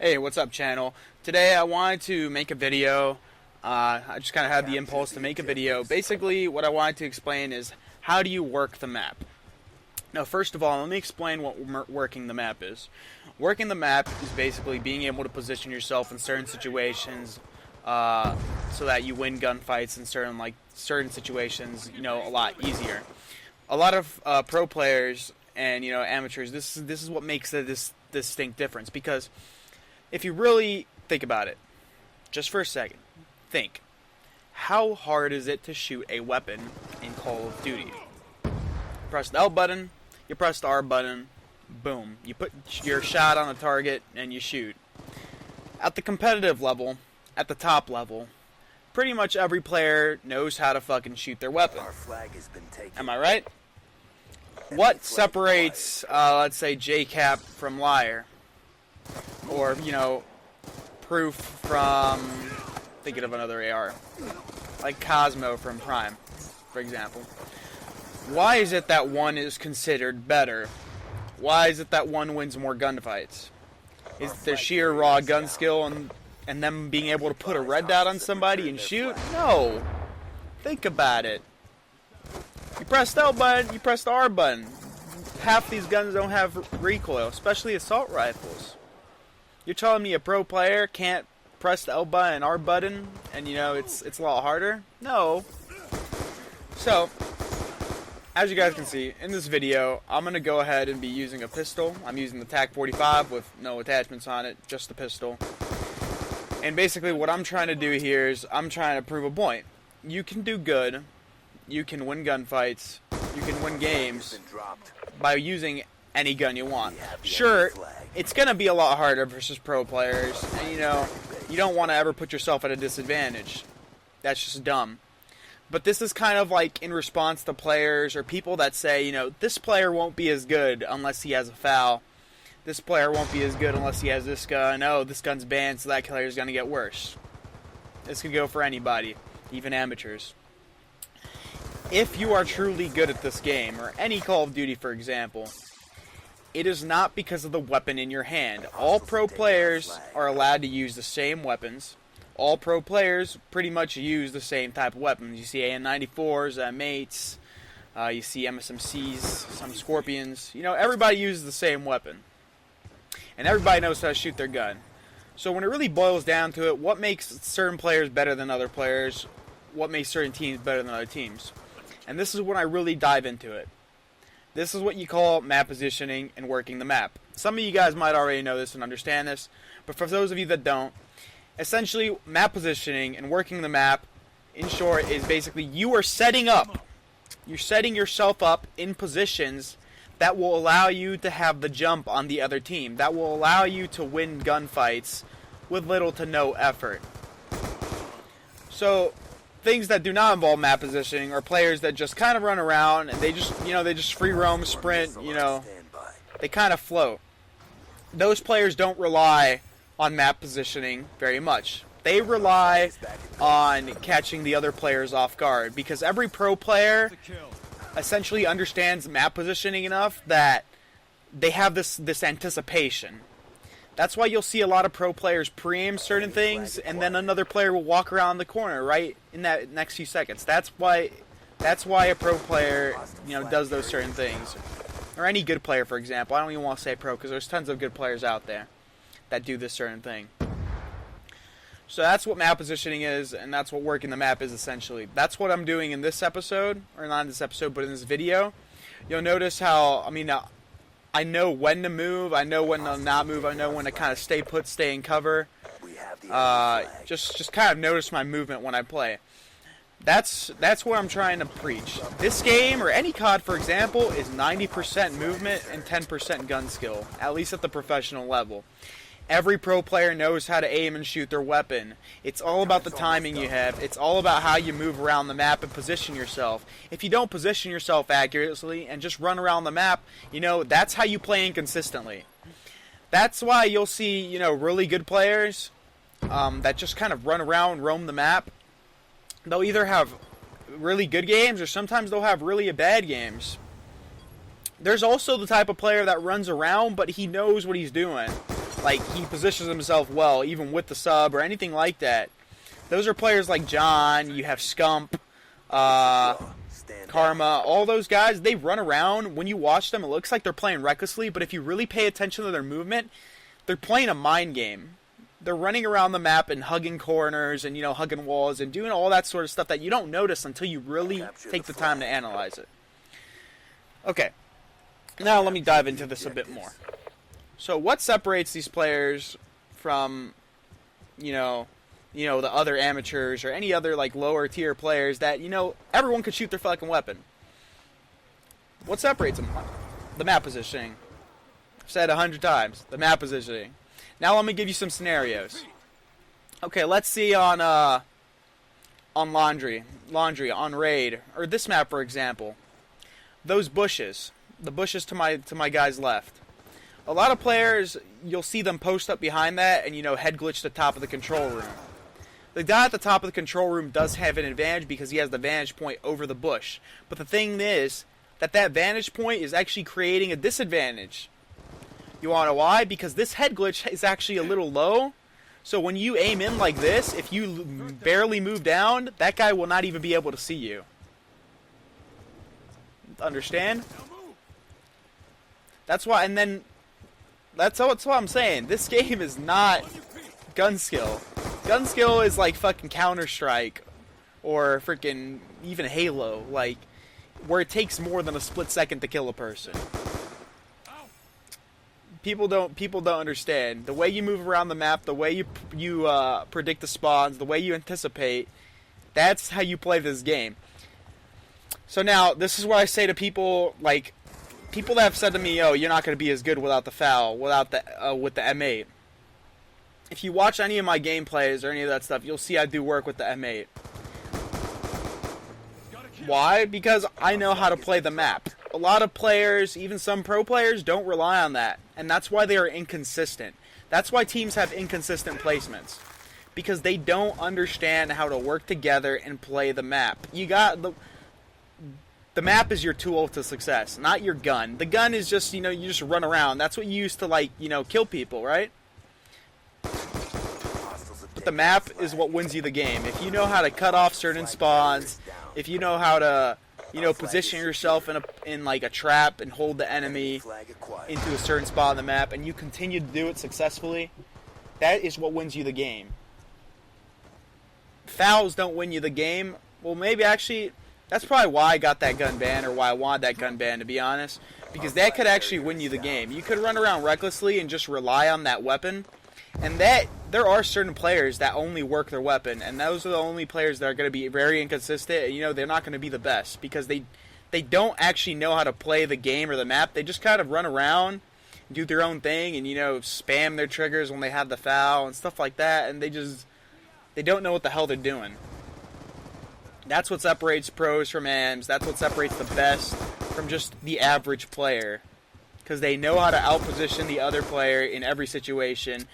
Hey, what's up, channel? Today I wanted to make a video. I just kind of had the impulse to make a video. Basically, what I wanted to explain is how do you work the map. Now, first of all, let me explain what working the map is. Working the map is basically being able to position yourself in certain situations so that you win gunfights in certain situations, a lot easier. A lot of pro players and amateurs, this is what makes this distinct difference, because if you really think about it, just for a second, think. How hard is it to shoot a weapon in Call of Duty? You press the L button, you press the R button, boom. You put your shot on a target and you shoot. At the competitive level, at the top level, pretty much every player knows how to fucking shoot their weapon. Am I right? What separates, let's say, JCap from Liar? Or, Proof from, thinking of another AR, like Cosmo from Prime, for example. Why is it that one is considered better? Why is it that one wins more gunfights? Is it their sheer raw gun skill and them being able to put a red dot on somebody and shoot? No. Think about it. You press the L button, you press the R button. Half these guns don't have recoil, especially assault rifles. You're telling me a pro player can't press the L button and R button and it's a lot harder? No. So, as you guys can see, in this video, I'm going to go ahead and be using a pistol. I'm using the TAC 45 with no attachments on it, just the pistol. And basically what I'm trying to do here is I'm trying to prove a point. You can do good, you can win gunfights, you can win games by using any gun you want. Sure, it's going to be a lot harder versus pro players, and you don't want to ever put yourself at a disadvantage. That's just dumb. But this is kind of like in response to players or people that say, this player won't be as good unless he has a foul. This player won't be as good unless he has this gun. Oh, this gun's banned, so that player is going to get worse. This could go for anybody, even amateurs. If you are truly good at this game, or any Call of Duty for example, it is not because of the weapon in your hand. All pro players are allowed to use the same weapons. All pro players pretty much use the same type of weapons. You see AN-94s, M8s, you see MSMCs, some Scorpions. Everybody uses the same weapon. And everybody knows how to shoot their gun. So when it really boils down to it, what makes certain players better than other players? What makes certain teams better than other teams? And this is when I really dive into it. This is what you call map positioning and working the map. Some of you guys might already know this and understand this, but for those of you that don't, essentially map positioning and working the map, in short, is basically you are setting up. You're setting yourself up in positions that will allow you to have the jump on the other team, that will allow you to win gunfights with little to no effort. So, things that do not involve map positioning are players that just kind of run around and they just free roam, sprint, they kind of float. Those players don't rely on map positioning very much. They rely on catching the other players off guard, because every pro player essentially understands map positioning enough that they have this anticipation. That's why you'll see a lot of pro players pre-aim certain things, and then another player will walk around the corner right in that next few seconds. That's why a pro player, does those certain things. Or any good player, for example. I don't even want to say pro, because there's tons of good players out there that do this certain thing. So that's what map positioning is, and that's what working the map is essentially. That's what I'm doing in this episode, or not in this episode, but in this video. You'll notice how, I know when to move, I know when to not move, I know when to kind of stay put, stay in cover. Just kind of notice my movement when I play. That's what I'm trying to preach. This game, or any COD for example, is 90% movement and 10% gun skill, at least at the professional level. Every pro player knows how to aim and shoot their weapon. It's all about the timing you have. It's all about how you move around the map and position yourself. If you don't position yourself accurately and just run around the map, that's how you play inconsistently. That's why you'll see, really good players that just kind of run around, roam the map. They'll either have really good games or sometimes they'll have really bad games. There's also the type of player that runs around, but he knows what he's doing. like he positions himself well, even with the sub or anything like that. Those are players like John. You have Scump, Karma, all those guys. They run around. When you watch them, it looks like they're playing recklessly, but if you really pay attention to their movement, they're playing a mind game. They're running around the map and hugging corners and, hugging walls and doing all that sort of stuff that you don't notice until you really take the time to analyze it. Okay, now let me dive into this a bit more. So what separates these players from, the other amateurs or any other, like, lower tier players that, everyone could shoot their fucking weapon? What separates them? The map positioning. I've said 100 times. The map positioning. Now let me give you some scenarios. Okay, let's see on Laundry, on Raid, or this map for example. Those bushes, the bushes to my guy's left. A lot of players, you'll see them post up behind that and head glitch the top of the control room. The guy at the top of the control room does have an advantage because he has the vantage point over the bush. But the thing is that vantage point is actually creating a disadvantage. You want to know why? Because this head glitch is actually a little low. So when you aim in like this, if you barely move down, that guy will not even be able to see you. Understand? That's why, and then, that's what I'm saying. This game is not gun skill. Gun skill is like fucking Counter-Strike or freaking even Halo, like, where it takes more than a split second to kill a person. People don't understand. The way you move around the map, the way you predict the spawns, the way you anticipate, that's how you play this game. So now, this is what I say to people, like, people that have said to me, yo, you're not going to be as good without the FAL, with the M8. If you watch any of my gameplays or any of that stuff, you'll see I do work with the M8. Why? Because I know how to play the map. A lot of players, even some pro players, don't rely on that. And that's why they are inconsistent. That's why teams have inconsistent placements. Because they don't understand how to work together and play the map. The map is your tool to success, not your gun. The gun is just, you just run around. That's what you use to, like, kill people, right? But the map is what wins you the game. If you know how to cut off certain spawns, if you know how to, position yourself in like a trap and hold the enemy into a certain spot on the map, and you continue to do it successfully, that is what wins you the game. Fouls don't win you the game. Well, maybe actually, that's probably why I got that gun ban, or why I wanted that gun ban, to be honest. Because that could actually win you the game. You could run around recklessly and just rely on that weapon. And there are certain players that only work their weapon, and those are the only players that are going to be very inconsistent, and they're not going to be the best, because they don't actually know how to play the game or the map. They just kind of run around, do their own thing, and spam their triggers when they have the foul and stuff like that, and they don't know what the hell they're doing. That's what separates pros from AMs. That's what separates the best from just the average player, because they know how to outposition the other player in every situation.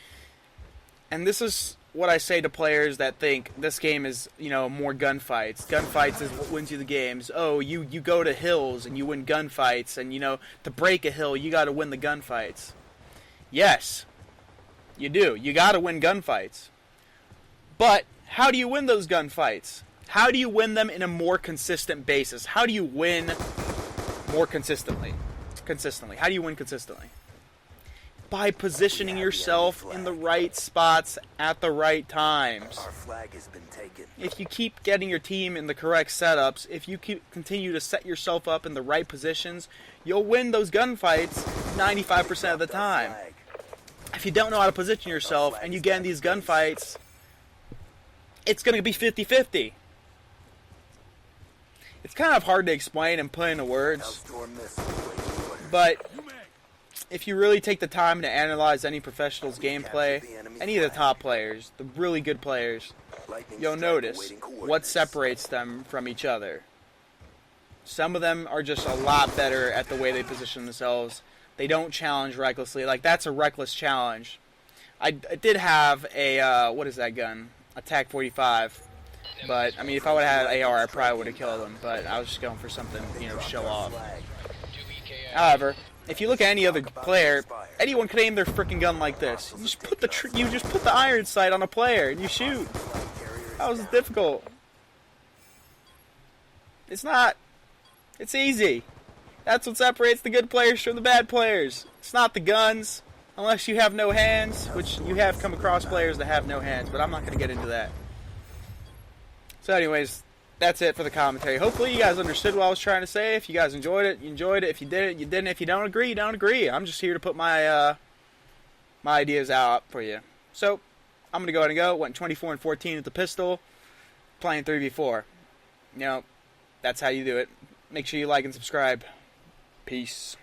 And this is what I say to players that think this game is, more gunfights. Gunfights is what wins you the games. Oh, you go to hills and you win gunfights, and, to break a hill, you got to win the gunfights. Yes, you do. You got to win gunfights. But how do you win those gunfights? How do you win them in a more consistent basis? How do you win more consistently? How do you win consistently? By positioning yourself in the right spots at the right times. Our flag has been taken. If you keep getting your team in the correct setups, if you continue to set yourself up in the right positions, you'll win those gunfights 95% of the time. If you don't know how to position yourself and you get in these gunfights, it's going to be 50-50. It's kind of hard to explain and put into words, but if you really take the time to analyze any professional's gameplay, any of the top players, the really good players, you'll notice what separates them from each other. Some of them are just a lot better at the way they position themselves. They don't challenge recklessly. Like, that's a reckless challenge. I did have a, what is that gun? A TAC 45. But, I mean, if I would have had an AR, I probably would have killed him. But I was just going for something, show off. However, if you look at any other player, Anyone could aim their freaking gun like this. You just put the iron sight on a player and you shoot. How is it difficult? It's not. It's easy. That's what separates the good players from the bad players. It's not the guns, unless you have no hands, which you have come across players that have no hands, but I'm not going to get into that. So anyways, that's it for the commentary. Hopefully you guys understood what I was trying to say. If you guys enjoyed it, you enjoyed it. If you didn't, you didn't. If you don't agree, you don't agree. I'm just here to put my my ideas out for you. So I'm going to go ahead and go. Went 24-14 with the pistol, playing 3v4. You know, that's how you do it. Make sure you like and subscribe. Peace.